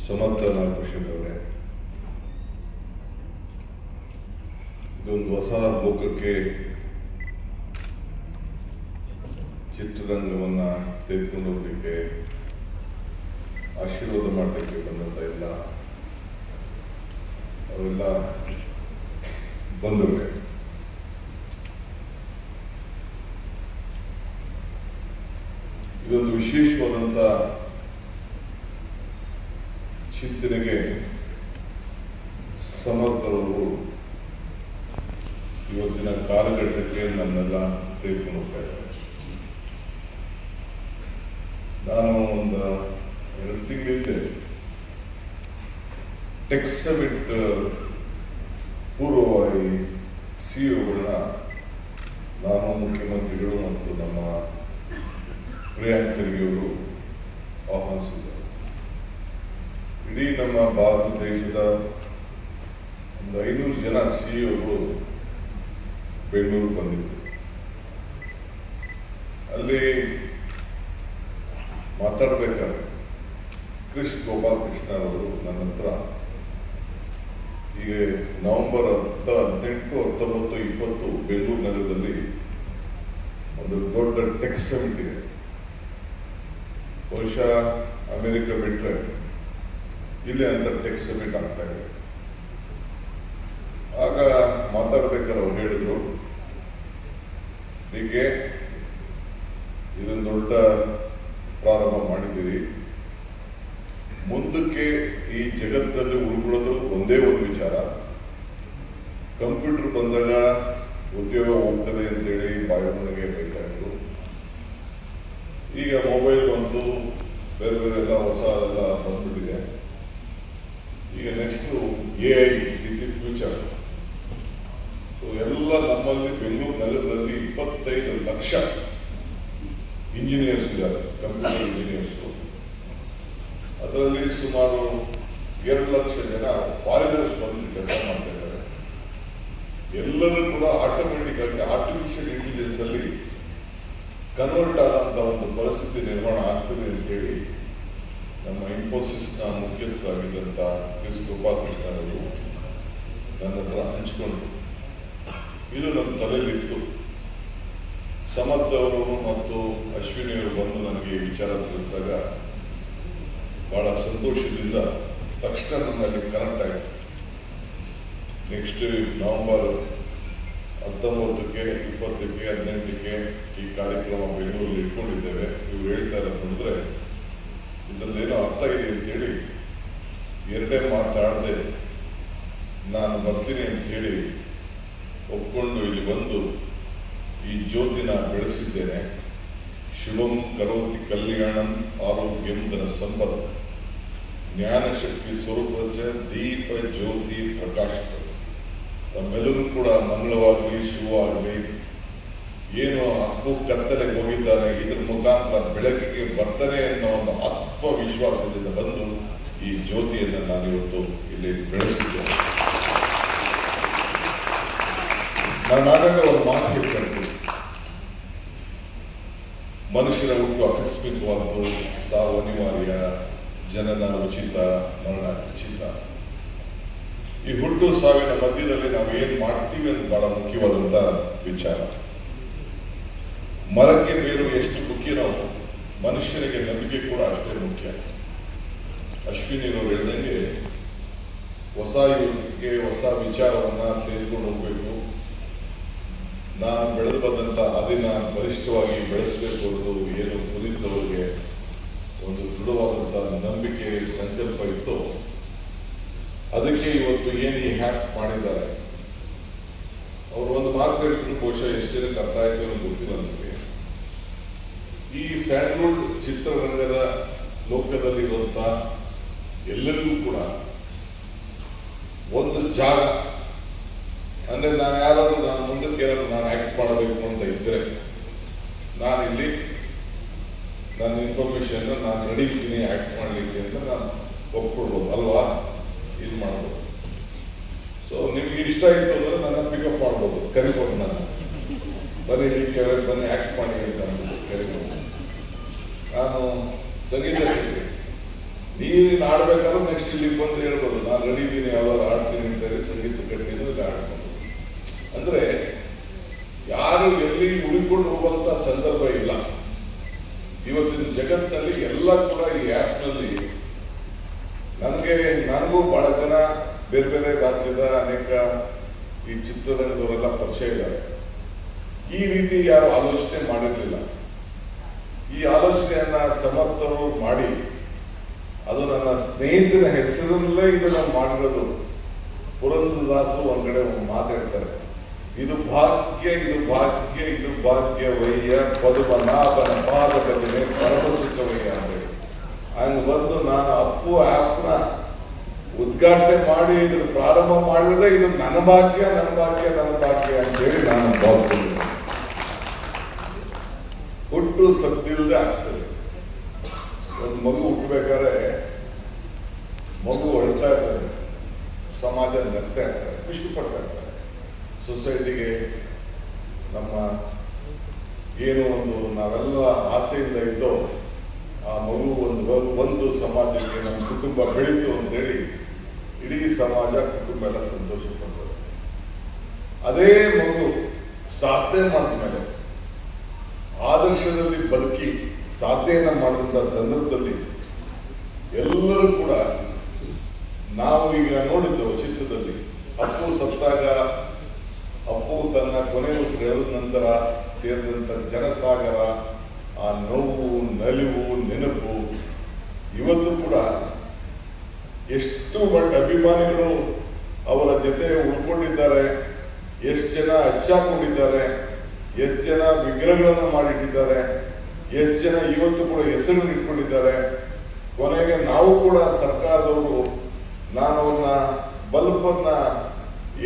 ಸಮರ್ಥ ನಾಗಭೂಷಣ್ ಇದೊಂದು ಹೊಸ ಲೋಕಕ್ಕೆ ಚಿತ್ರರಂಗವನ್ನ ತೆಗೆದುಕೊಂಡು ಹೋಗಲಿಕ್ಕೆ ಆಶೀರ್ವಾದ ಮಾಡಲಿಕ್ಕೆ ಬಂದಂತ ಅವೆಲ್ಲ ಬಂದವೇ. ಇದೊಂದು ವಿಶೇಷವಾದಂತ ಚಿಂತನೆಗೆ ಸಮರ್ಥರವರು ಇವತ್ತಿನ ಕಾಲಘಟ್ಟಕ್ಕೆ ನನ್ನೆಲ್ಲ ತೆಗೆದುಕೊಂಡು ಹೋಗ್ತಾ ಇದ್ದಾರೆ. ನಾನು ಒಂದು 2 ತಿಂಗಳಿಂದ ಟೆಕ್ ಸಮಿಟ್ ಪೂರ್ವವಾಗಿ ಸಿಇಒಗಳನ್ನ ನಾನು, ಮುಖ್ಯಮಂತ್ರಿಗಳು ಮತ್ತು ನಮ್ಮ ಪ್ರಿಯಾಂಕ್ ಖರ್ಗೆ ಅವರು ಆಹ್ವಾನಿಸಿದ್ದಾರೆ. ಇಡೀ ನಮ್ಮ ಭಾರತ ದೇಶದ ಒಂದು 500 ಜನ ಸಿಇಒಗಳು ಬೆಂಗಳೂರು ಬಂದಿದ್ದರು. ಅಲ್ಲಿ ಮಾತಾಡಬೇಕಾದ್ರೆ ಗೋಪಾಲಕೃಷ್ಣ ಅವರು ನನ್ನ ಹತ್ರ ಈಗ ನವೆಂಬರ್ 18, 19, 20 ಬೆಂಗಳೂರು ನಗರದಲ್ಲಿ ಒಂದು ದೊಡ್ಡ ಟೆಕ್ ಸಮಿಟ್ ಇದೆ. ಬಹುಶಃ ಅಮೆರಿಕ ಬಿಟ್ಟರೆ ಇಲ್ಲೇ ಅಂತ ಟೆಕ್ ಸಮಿಟ್ ಆಗ್ತಾ ಇದೆ. ಆಗ ಮಾತಾಡ್ಬೇಕಾದ್ರೆ ಅವ್ರು ಹೇಳಿದ್ರು, ಹೀಗೆ ಇದೊಂದು ದೊಡ್ಡ ಪ್ರಾರಂಭ ಮಾಡಿದ್ದೀರಿ, ಮುಂದಕ್ಕೆ ಈ ಜಗತ್ತಲ್ಲಿ ಉಳ್ಕೊಳ್ಳೋದು ಒಂದೇ ಒಂದು ವಿಚಾರ, ಕಂಪ್ಯೂಟರ್ ಬಂದಾಗ ಉದ್ಯೋಗ ಹೋಗ್ತದೆ ಅಂತೇಳಿ ಬಾಯೋನಿಗೆ ಬೇಕಾಯಿತು. ಈಗ ಮೊಬೈಲ್ ಬಂತು, ಬೇರೆ ಬೇರೆ ಎಲ್ಲ ಹೊಸ ಎಲ್ಲ ಬಂದ್ಬಿಟ್ಟಿದೆ. ಈಗ next AI is the future. So ಎಲ್ಲ ನಮ್ಮಲ್ಲಿ ಬೆಂಗಳೂರು ನಗರದಲ್ಲಿ 25 ಲಕ್ಷ ಇಂಜಿನಿಯರ್ಸ್ ಇದ್ದಾರೆ, ಕಂಪ್ಯೂಟರ್ ಇಂಜಿನಿಯರ್ಸ್. ಅದರಲ್ಲಿ ಸುಮಾರು 2 ಲಕ್ಷ ಜನ ಫಾರಿನರ್ಸ್ ಬಂದು ಕೆಲಸ ಮಾಡ್ತಾ ಇದ್ದಾರೆ. ಎಲ್ಲರೂ ಕೂಡ ಆಟೋಮೆಟಿಕ್ ಆಗಿ ಆರ್ಟಿಫಿಷಿಯಲ್ ಇಂಟೆಲಿಜೆನ್ಸ್ ಅಲ್ಲಿ ಕನ್ವರ್ಟ್ ಆದಂತ ಒಂದು ಪರಿಸ್ಥಿತಿ ನಿರ್ಮಾಣ ಆಗ್ತದೆ ಅಂತೇಳಿ ನಮ್ಮ ಇನ್ಫೋಸಿಸ್ನ ಮುಖ್ಯಸ್ಥರಾಗಿದ್ದಂತ ಗೋಪಾಲಕೃಷ್ಣ ಅವರು ನನ್ನ ಹತ್ರ ಹಂಚಿಕೊಂಡ್ರು. ಇದು ನಮ್ಮ ತಲೆಯಲ್ಲಿತ್ತು. ಸಮರ್ಥ ಅವರು ಮತ್ತು ಅಶ್ವಿನಿ ಅವರು ಬಂದು ನನಗೆ ವಿಚಾರ ತಿಳಿಸಿದಾಗ ಬಹಳ ಸಂತೋಷದಿಂದ ತಕ್ಷಣ ನನ್ನಲ್ಲಿ ಕನೆಕ್ಟ್ ಆಯಿತು. ನೆಕ್ಸ್ಟ್ ನವೆಂಬರ್ 19ಕ್ಕೆ, 20ಕ್ಕೆ, 18ಕ್ಕೆ ಈ ಕಾರ್ಯಕ್ರಮ ಬೆಂಗಳೂರಲ್ಲಿ ಇಟ್ಕೊಂಡಿದ್ದೇವೆ. ಇವ್ರು ಹೇಳ್ತಾ ಇರೋದು ನೋಡಿದ್ರೆ ಇದರಲ್ಲೇನೋ ಅರ್ಥ ಇದೆ ಅಂತೇಳಿ 2ನೇ ಮಾತಾಡದೆ ನಾನು ಬರ್ತೀನಿ ಅಂತ ಹೇಳಿ ಒಪ್ಕೊಂಡು ಇಲ್ಲಿ ಬಂದು ಈ ಜ್ಯೋತಿನ ಬೆಳೆಸಿದ್ದೇನೆ. ಶುಭಂ ಕರೋತಿ ಕಲ್ಯಾಣಂ ಆರೋಗ್ಯಂ ಧನ ಸಂಪದ ಜ್ಞಾನಶಕ್ತಿ ಸ್ವರೂಪಸ್ಯ ದೀಪ ಜ್ಯೋತಿ ಪ್ರಕಾಶ. ನಮ್ಮೆಲ್ಲರೂ ಕೂಡ ಮಂಗಳವಾಗಲಿ, ಶುಭವಾಗಲಿ. ಏನು ಹಕ್ಕು ಕತ್ತಲೆಗೆ ಹೋಗಿದ್ದಾನೆ, ಇದ್ರ ಮುಖಾಂತರ ಬೆಳಕಿಗೆ ಬರ್ತಾನೆ ಅನ್ನೋ ಒಂದು ಆತ್ಮವಿಶ್ವಾಸದಿಂದ ಬಂದು ಈ ಜ್ಯೋತಿಯನ್ನು ನಾನಿವತ್ತು ಇಲ್ಲಿ ಬೆಳೆಸಿದ್ದೇನೆ. ನಾನಾಗ ಒಂದು ಮಾತು ಹೇಳ್ಕೊಂಡು, ಮನುಷ್ಯನ ಹುಟ್ಟು ಆಕಸ್ಮಿಕವಾದ್ದು, ಸಾವು ಅನಿವಾರ್ಯ, ಜನನ ಉಚಿತ, ಮರಣ ಖಚಿತ. ಈ ಹುಟ್ಟು ಸಾವಿನ ಮಧ್ಯದಲ್ಲಿ ನಾವು ಏನ್ ಮಾಡ್ತೀವಿ ಅಂತ ಬಹಳ ಮುಖ್ಯವಾದಂತ ವಿಚಾರ. ಮರಕ್ಕೆ ಬೇರು ಎಷ್ಟು ಮುಖ್ಯನೋ ಮನುಷ್ಯನಿಗೆ ನಂಬಿಕೆ ಕೂಡ ಅಷ್ಟೇ ಮುಖ್ಯ. ಅಶ್ವಿನಿ ಅವರು ಹೇಳಿದಂಗೆ ಹೊಸ ಯುಗಕ್ಕೆ ಹೊಸ ವಿಚಾರವನ್ನ ತೆಗೆದುಕೊಂಡು ಹೋಗ್ಬೇಕು. ನಾನು ಬೆಳೆದು ಬಂದಂತ ಅದನ್ನ ಬಲಿಷ್ಠವಾಗಿ ಬೆಳೆಸಬೇಕು ಅನ್ನೋದು ಏನು ಕುರಿತವರಿಗೆ ಒಂದು ದೃಢವಾದಂತ ನಂಬಿಕೆ, ಸಂಕಲ್ಪ ಇತ್ತು. ಅದಕ್ಕೆ ಇವತ್ತು ಏನು ಈ ಹ್ಯಾಕ್ ಮಾಡಿದ್ದಾರೆ. ಅವರು ಒಂದು ಮಾತು ಹೇಳಿದ್ರು, ಬಹುಶಃ ಎಷ್ಟು ಜನಕ್ಕೆ ಅರ್ಥ ಆಯ್ತು ಅನ್ನೋದು ಗೊತ್ತಿಲ್ಲ ನನಗೆ. ಈ ಸ್ಯಾಂಡಲ್ವುಡ್ ಚಿತ್ರರಂಗದ ಲೋಕದಲ್ಲಿರುವಂತ ಎಲ್ಲರಿಗೂ ಕೂಡ ಒಂದು ಜಾಗ ಅಂದ್ರೆ, ನಾನು ಯಾರಾದ್ರೂ ನಾನು ಮುಂದಕ್ಕೆ ಏನಾದ್ರು ನಾನು ಆಕ್ಟ್ ಮಾಡಬೇಕು ಅಂತ ಇದ್ರೆ ನಾನಿಲ್ಲಿ ನನ್ನ ಇನ್ಫಾರ್ಮೇಶನ್ ನಾನು ರೆಡಿ ಇದ್ದೀನಿ ಆಕ್ಟ್ ಮಾಡ್ಲಿಕ್ಕೆ ಅಂತ ನಾನು ಒಪ್ಕೊಳ್ಬೋದು ಅಲ್ವಾ, ಇದು ಮಾಡ್ಬೋದು. ಸೊ ನಿಮ್ಗೆ ಇಷ್ಟ ಇತ್ತು ಅಂದ್ರೆ ನನ್ನ ಪಿಕಪ್ ಮಾಡ್ಬೋದು, ಕರಿಬೋದು. ನಾನು ಬರೀ ಬನ್ನಿ ಆಕ್ಟ್ ಮಾಡಿ ಅಂತ ಅಂದ್ಬಿಟ್ಟು ಕರಿಬೋದು. ನಾನು ಸಂಗೀತ ನೀನು ಆಡ್ಬೇಕಾದ್ರೂ ನೆಕ್ಸ್ಟ್ ಇಲ್ಲಿ ಬಂದು ಹೇಳ್ಬೋದು, ನಾನು ರೆಡಿ ಇದ್ದೀನಿ, ಯಾವ್ದಾದ್ರು ಆಡ್ತೀನಿ ಅಂತ ಹೇಳಿ ಸಂಗೀತ ಕಟ್ಟಿದ್ರೆ ಆಡ್ಬೋದು. ಅಂದ್ರೆ ಯಾರು ಎಲ್ಲಿ ಉಳಿಕೊಂಡು ಹೋಗುವಂತ ಸಂದರ್ಭ ಇಲ್ಲ. ಇವತ್ತಿನ ಜಗತ್ತಿನಲ್ಲಿ ಎಲ್ಲ ಕೂಡ ಈ ಆ್ಯಪ್ನಲ್ಲಿ ನನಗೂ ಬಹಳ ಜನ ಬೇರೆ ಬೇರೆ ರಾಜ್ಯದ ಅನೇಕ ಈ ಚಿತ್ರರಂಗದವರೆಲ್ಲ ಪರಿಚಯ ಇದ್ದಾರೆ. ಈ ರೀತಿ ಯಾರು ಆಲೋಚನೆ ಮಾಡಿರಲಿಲ್ಲ. ಈ ಆಲೋಚನೆಯನ್ನ ಸಮರ್ಥರು ಮಾಡಿ, ಅದು ನನ್ನ ಸ್ನೇಹಿತನ ಹೆಸರಲ್ಲೇ ಇದನ್ನ ಮಾಡಿರೋದು. ಪುರಂದರದಾಸು ಒಂದ್ ಕಡೆ ಮಾತಾಡ್ತಾರೆ, ಇದು ಭಾಗ್ಯ, ಇದು ಭಾಗ್ಯ, ಇದು ಭಾಗ್ಯವಯ್ಯ, ಪದುಮನಾಭನ ಪಾದಕದಿನೇ ಪರಮ ಸುಖವಯ್ಯ ಅಂತ ಹಂಗ ಬಂದು ನಾನು ಅಪ್ಪು ಆ್ಯಪ್ನ ಉದ್ಘಾಟನೆ ಮಾಡಿ ಇದನ್ನು ಪ್ರಾರಂಭ ಮಾಡಿದ್ರೆ ಇದು ನನ್ನ ಭಾಗ್ಯ, ನನ್ನ ಭಾಗ್ಯ, ನನ್ನ ಭಾಗ್ಯ ಅಂತೇಳಿ ನಾನು ಭಾವಿಸ್ತೀನಿ. ಹುಟ್ಟು ಸದ್ದಿಲ್ಲದೆ ಆಗ್ತದೆ. ಒಂದು ಮಗು ಹುಟ್ಟಬೇಕಾದ್ರೆ ಮಗು ಅಳ್ತಾ ಇರ್ತಾರೆ, ಸಮಾಜ ನಗ್ತಾ ಇರ್ತಾರೆ, ಖುಷಿ ಪಡ್ತಾ ಇರ್ತಾರೆ. ಸೊಸೈಟಿಗೆ ನಮ್ಮ ಏನು ಒಂದು ನಾವೆಲ್ಲ ಆಸೆಯಿಂದ ಇದ್ದೋ ಆ ಮಗು ಒಂದು ಸಮಾಜಕ್ಕೆ ನಮ್ಮ ಕುಟುಂಬ ಬೆಳೀತು ಅಂತೇಳಿ ಇಡೀ ಸಮಾಜ ಕುಟುಂಬ ಎಲ್ಲ ಸಂತೋಷ ಪಡ್ತಾರೆ. ಅದೇ ಮಗು ಸಾಧನೆ ಮಾಡಿದ್ಮೇಲೆ ಆದರ್ಶದಲ್ಲಿ ಬದುಕಿ ಸಾಧನೆಯನ್ನ ಮಾಡಿದಂತ ಸಂದರ್ಭದಲ್ಲಿ ಎಲ್ಲರೂ ಕೂಡ ನಾವು ಈಗ ನೋಡಿದ್ದು ಚಿತ್ರದಲ್ಲಿ ಅಪ್ಪು ಸತ್ತಾಗ ಅಪ್ಪು ತನ್ನ ಕೊನೆ ಉಸಿರು ಎಳೆದ ನಂತರ ಸೇರಿದಂತ ಜನಸಾಗರ, ಆ ನೋವು, ನಲಿವು, ನೆನಪು ಇವತ್ತು ಕೂಡ ಎಷ್ಟು ಅಭಿಮಾನಿಗಳು ಅವರ ಜೊತೆ ಉಳ್ಕೊಂಡಿದ್ದಾರೆ, ಎಷ್ಟು ಜನ ಹಚ್ಚಾಕೊಂಡಿದ್ದಾರೆ, ಎಷ್ಟು ಜನ ವಿಗ್ರಹಗಳನ್ನು ಮಾಡಿಟ್ಟಿದ್ದಾರೆ, ಎಷ್ಟು ಜನ ಇವತ್ತು ಕೂಡ ಹೆಸರು ಇಟ್ಕೊಂಡಿದ್ದಾರೆ. ಕೊನೆಗೆ ನಾವು ಕೂಡ ಸರ್ಕಾರದವರು, ನಾನು ಅವ್ರನ್ನ ಬಲ್ಬನ್ನ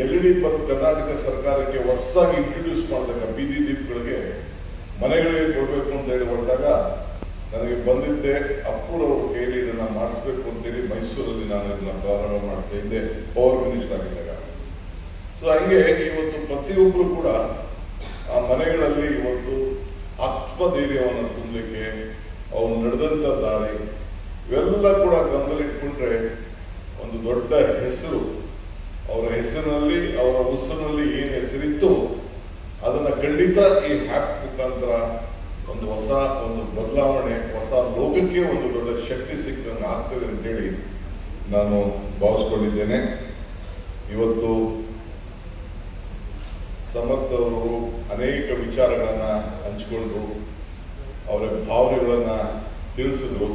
LED ಬಲ್ಬ್ ಕರ್ನಾಟಕ ಸರ್ಕಾರಕ್ಕೆ ಹೊಸದಾಗಿ ಇಂಟ್ರೊಡ್ಯೂಸ್ ಮಾಡಿದಾಗ ಬೀದಿ ದೀಪಗಳಿಗೆ ಮನೆಗಳಿಗೆ ಕೊಡಬೇಕು ಅಂತ ಹೇಳಿ ಹೊರಟಾಗ ನನಗೆ ಬಂದಿದ್ದೆ ಅಪ್ಪುರವ್ರ ಕೈಯಲ್ಲಿ ಇದನ್ನ ಮಾಡಿಸ್ಬೇಕು ಅಂತೇಳಿ ಮೈಸೂರಲ್ಲಿ ನಾನು ಇದನ್ನ ಪ್ರಾರಂಭ ಮಾಡ್ತಾ ಇದ್ದೆ, ಪವರ್ ಮಿನಿಸ್ಟರ್ ಆಗಿದ್ದಾಗ. ಸೊ ಹಂಗೆ ಇವತ್ತು ಪ್ರತಿಯೊಬ್ಬರು ಕೂಡ ಆ ಮನೆಗಳಲ್ಲಿ ಇವತ್ತು ಆತ್ಮಧೈರ್ಯವನ್ನು ತುಂಬಲಿಕ್ಕೆ ಅವ್ರು ನಡೆದಂತ ದಾರಿ ಇವೆಲ್ಲ ಕೂಡ ಗಮನದಲ್ಲಿಟ್ಕೊಂಡ್ರೆ ಒಂದು ದೊಡ್ಡ ಹೆಸರು, ಅವರ ಹೆಸರಿನಲ್ಲಿ, ಅವರ ಉಸಿರಿನಲ್ಲಿ ಏನು ಹೆಸರಿತ್ತು ಅದನ್ನ ಖಂಡಿತ ಈ ಹ್ಯಾಪ್ ಮುಖಾಂತರ ಒಂದು ಹೊಸ ಒಂದು ಬದಲಾವಣೆ, ಹೊಸ ಲೋಕಕ್ಕೆ ಒಂದು ದೊಡ್ಡ ಶಕ್ತಿ ಸಿಕ್ಕಂಗೆ ಆಗ್ತದೆ ಅಂತೇಳಿ ನಾನು ಭಾವಿಸ್ಕೊಂಡಿದ್ದೇನೆ. ಇವತ್ತು ಸಮರ್ಥ ಅವರು ಅನೇಕ ವಿಚಾರಗಳನ್ನ ಹಂಚಿಕೊಂಡು ಅವರ ಭಾವನೆಗಳನ್ನ ತಿಳಿಸಿದ್ರು.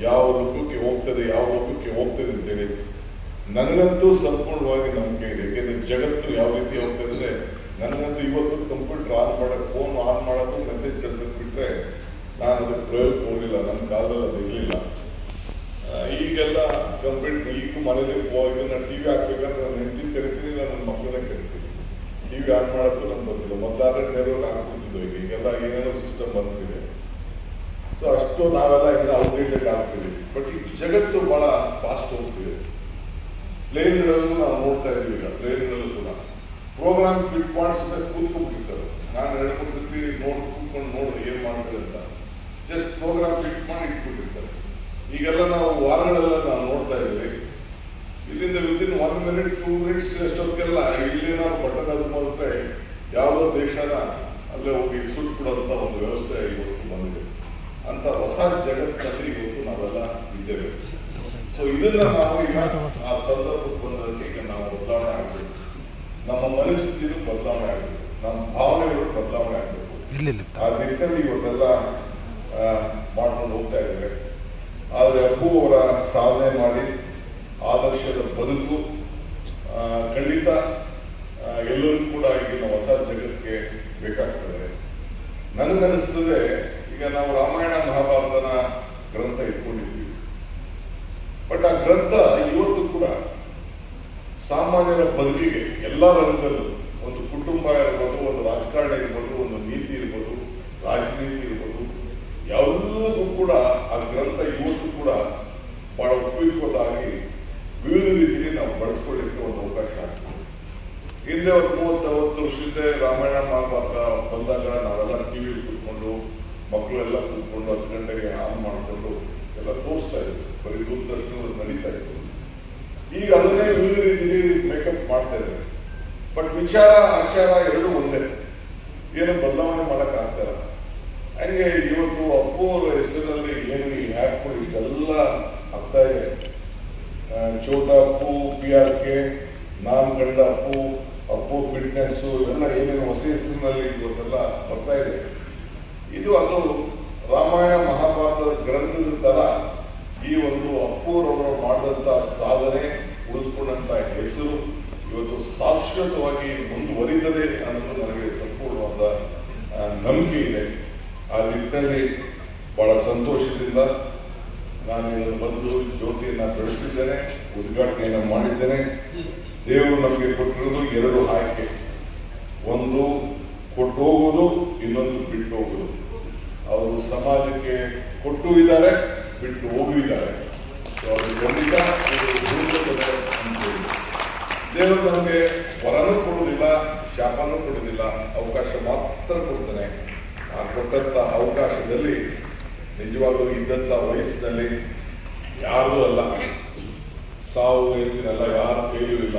ಯಾವ ಲೋಕಕ್ಕೆ ಹೋಗ್ತದೆ, ಯಾವ ಲೋಕಕ್ಕೆ ಹೋಗ್ತದೆ ಅಂತೇಳಿ ನನಗಂತೂ ಸಂಪೂರ್ಣವಾಗಿ ನಂಬಿಕೆ ಇದೆ. ಯಾಕೆಂದ್ರೆ ಜಗತ್ತು ಯಾವ ರೀತಿ ಹೋಗ್ತದೆ ಅಂದ್ರೆ, ನನಗಂತೂ ಇವತ್ತು ಕಂಪ್ಯೂಟರ್ ಆನ್ ಮಾಡೋದು, ಫೋನ್ ಆನ್ ಮಾಡೋದು, ಮೆಸೇಜ್ ಕಳ್ಸೋದು ಬಿಟ್ರೆ ನಾನು ಅದಕ್ಕೆ ಪ್ರಯೋಗ ಹೋಗಲಿಲ್ಲ. ನನ್ನ ಕಾಲದಲ್ಲಿ ಅದು ಇರಲಿಲ್ಲ. ಈಗೆಲ್ಲ ಕಂಪ್ಯೂಟರ್ ಈಗ ಮನೇಲಿ ಇದನ್ನ ಟಿವಿ ಹಾಕ್ಬೇಕಂದ್ರೆ ನಾನು ಹೆಂಡತಿ ಕರಿತೀನಿ, ನನ್ನ ಮಕ್ಕಳನ್ನೇ ಕರಿತೀನಿ. ಟಿವಿ ಆನ್ ಮಾಡೋದು ನಮ್ಗೆ ಗೊತ್ತಿಲ್ಲ. ಮೊದಲಾದ್ರೆ ನೇರವಾಗಿ ಹಾಕ್ಬಿಡ್ತಿದ್ವು, ಈಗೆಲ್ಲ ಏನೇನೋ ಸಿಸ್ಟಮ್ ಬಂದಿದೆ. ಸೊ ಅಷ್ಟು ನಾವೆಲ್ಲ ಇನ್ನು ಔಟ್ಡೇಟೆಡ್ ಆಗ್ತೀವಿ. ಬಟ್ ಈ ಜಗತ್ತು ಬಹಳ ಫಾಸ್ಟ್ ಹೋಗ್ತಿದೆ. ಪ್ಲೇನ್ಗಳಲ್ಲೂ ನಾವು ನೋಡ್ತಾ ಇದೀವಿ. ಈಗ ಪ್ಲೇನ್ಗಳಲ್ಲೂ ಕೂಡ ಪ್ರೋಗ್ರಾಮ್ ಫಿಟ್ ಮಾಡಿಸಿದ್ರೆ ಕೂತ್ಕೊಂಡ್ಬಿಟ್ಟಿರ್ತಾರೆ. ನಾನು 2-3 ಸತಿ ಕೂತ್ಕೊಂಡು ನೋಡಿದ್ರೆ ಏನ್ ಮಾಡ್ತಾರೆ ಅಂತ ಜಸ್ಟ್ ಪ್ರೋಗ್ರಾಮ್ ಫಿಟ್ ಮಾಡಿ ಇಟ್ಬಿಟ್ಟಿರ್ತಾರೆ. ಈಗೆಲ್ಲ ನಾವು ವಾರಗಳೆಲ್ಲ ನಾವು ನೋಡ್ತಾ ಇದ್ದೀವಿ. ಇಲ್ಲಿಂದ ವಿದಿನ್ 1 ಮಿನಿಟ್ 2 ಮಿನಿಟ್ಸ್ ಎಷ್ಟೊತ್ತಿಗೆಲ್ಲ ಇಲ್ಲಿ ನಾವು ಬಟನ್ ಅದು ಮಾಡಿದ್ರೆ ಯಾವುದೋ ದೇಶನ ಅಲ್ಲೇ ಹೋಗಿ ಸುಟ್ಬಿಡೋಂಥ ಒಂದು ವ್ಯವಸ್ಥೆ ಇವತ್ತು ಬಂದಿದೆ. ಅಂತ ಹೊಸ ಜಗತ್ತಿನಲ್ಲಿ ಇವತ್ತು ನಾವೆಲ್ಲ ಇದ್ದೇವೆ. ಸೊ ಇದನ್ನ ನಾವು ಈಗ ಆ ಸಂದರ್ಭಕ್ಕೆ ಬಂದಂತೆ ಈಗ ನಾವು ಬದಲಾವಣೆ ಆಗಬೇಕು. ನಮ್ಮ ಮನಸ್ಥಿತಿನೂ ಬದಲಾವಣೆ ಆಗಬೇಕು, ನಮ್ಮ ಭಾವನೆಗಳು ಬದಲಾವಣೆ ಆಗಬೇಕು. ಆ ನಿಟ್ಟಿನಲ್ಲಿ ಇವತ್ತೆಲ್ಲ ಮಾಡ್ಕೊಂಡು ಹೋಗ್ತಾ ಇದ್ದೇವೆ. ಆದರೆ ಅಪ್ಪು ಅವರ ಸಾಧನೆ ಮಾಡಿ ಆದರ್ಶದ ಬದುಕು ಖಂಡಿತ ಎಲ್ಲರೂ ಕೂಡ ಈಗಿನ ಹೊಸ ಜಗತ್ತಿಗೆ ಬೇಕಾಗ್ತದೆ. ನನಗನ್ನಿಸ್ತದೆ, ಈಗ ನಾವು ರಾಮಾಯಣ ಮಹಾಭಾರತನ ಗ್ರಂಥ ಇಟ್ಕೊಂಡಿದ್ದೀವಿ. ಬಟ್ ಆ ಗ್ರಂಥ ಇವತ್ತು ಕೂಡ ಸಾಮಾನ್ಯರ ಬದುಕಿಗೆ ಎಲ್ಲ ರಂಗದಲ್ಲೂ, ಒಂದು ಕುಟುಂಬ ಇರ್ಬೋದು, ಒಂದು ರಾಜಕಾರಣ ಇರ್ಬೋದು, ಒಂದು ನೀತಿ ಇರ್ಬೋದು, ರಾಜನೀತಿ ಇರ್ಬೋದು, ಎಲ್ಲದಕ್ಕೂ ಕೂಡ ಆ ಗ್ರಂಥ ಇವತ್ತು ಕೂಡ ಬಹಳ ಉಪಯುಕ್ತವಾಗಿ ವಿವಿಧ ರೀತಿಯಲ್ಲಿ ನಾವು ಬಳಸ್ಕೊಳ್ಳಿಕ್ಕೆ ಒಂದು ಅವಕಾಶ ಆಗ್ತದೆ. ಹಿಂದೆ ಒಂದು 30-40 ವರ್ಷದಿಂದ ರಾಮಾಯಣ ಮಹಾಭಾರತ ಬಂದಾಗ ನಾವೆಲ್ಲ ಟಿವಿ ಕೂತ್ಕೊಂಡು ಮಕ್ಕಳೆಲ್ಲ ಕೂತ್ಕೊಂಡು 10 ಗಂಟೆಗೆ ಆನ್ ಮಾಡಿಕೊಂಡು ಎಲ್ಲ ತೋರಿಸ್ತಾ ಇದ್ವಿ. ಬರೀ ದೂರದರ್ಶನ ನಡೀತಾ ಇತ್ತು. ಈಗ ಅದನ್ನೇ ವಿವಿಧ ರೀತಿಯಲ್ಲಿ ಮೇಕಪ್ ಮಾಡ್ತಾ ಇದ್ದಾರೆ. ಬಟ್ ವಿಚಾರ ಆಚಾರ ಎರಡೂ ಒಂದೇ, ಏನು ಬದಲಾವಣೆ ಮಾಡಕ್ ಆಗ್ತಾರ. ಹಂಗೆ ಇವತ್ತು ಅಪ್ಪು ಅವರ ಹೆಸರಿನಲ್ಲಿ ಏನು ಈ ಆ್ಯಪ್ಗಳು ಇಷ್ಟೆಲ್ಲ ಆಗ್ತಾ ಇದೆ. ಚೋಟ ಅಪ್ಪು, PRK, ನಾನ್ ಕಂಡ ಅಪ್ಪು, ಅಪ್ಪು ಫಿಟ್ನೆಸ್, ಇವೆಲ್ಲ ಏನೇನು ಹೊಸ ಹೆಸರಿನಲ್ಲಿ ಇವತ್ತೆಲ್ಲ ಬರ್ತಾ ಇದೆ. ಇದು ಅದು ರಾಮಾಯಣ ಮಹಾಭಾರತದ ಗ್ರಂಥದ ತರ ಈ ಒಂದು ಅಪ್ಪುರವರು ಮಾಡಿದಂತ ಸಾಧನೆ, ಉಳಿಸ್ಕೊಂಡಂತ ಹೆಸರು ಇವತ್ತು ಶಾಶ್ವತವಾಗಿ ಮುಂದುವರಿತದೆ ಅನ್ನೋದು ನನಗೆ ಸಂಪೂರ್ಣವಾದ ನಂಬಿಕೆ ಇದೆ. ಆ ನಿಟ್ಟಿನಲ್ಲಿ ಬಹಳ ಸಂತೋಷದಿಂದ ನಾನು ಇದನ್ನು ಬಂದು ಜ್ಯೋತಿಯನ್ನು ಬೆಳೆಸಿದ್ದೇನೆ, ಉದ್ಘಾಟನೆಯನ್ನು ಮಾಡಿದ್ದೇನೆ. ದೇವರು ನಮಗೆ ಕೊಟ್ಟಿರೋದು ಎರಡು ಆಯ್ಕೆ, ಒಂದು ಕೊಟ್ಟು ಹೋಗುವುದು, ಇನ್ನೊಂದು ಬಿಟ್ಟು ಹೋಗುವುದು. ಅವರು ಸಮಾಜಕ್ಕೆ ಕೊಟ್ಟು ಇದ್ದಾರೆ, ಬಿಟ್ಟು ಹೋಗಿದ್ದಾರೆ. ಅವರು ಖಂಡಿತ ದೇವರು ನಮಗೆ ವರನೂ ಕೊಡುವುದಿಲ್ಲ, ಶಾಪನೂ ಕೊಡುವುದಿಲ್ಲ, ಅವಕಾಶ ಮಾತ್ರ ಕೊಡ್ತಾನೆ. ಆ ಕೊಟ್ಟಂತ ಅವಕಾಶದಲ್ಲಿ ನಿಜವಾಗ್ಲೂ ಇದ್ದಂಥ ವಯಸ್ಸಿನಲ್ಲಿ ಯಾರ್ದೂ ಅಲ್ಲ, ಸಾವು ಹೇಳ್ತೀನಲ್ಲ, ಯಾರ ಕೈಯೂ ಇಲ್ಲ.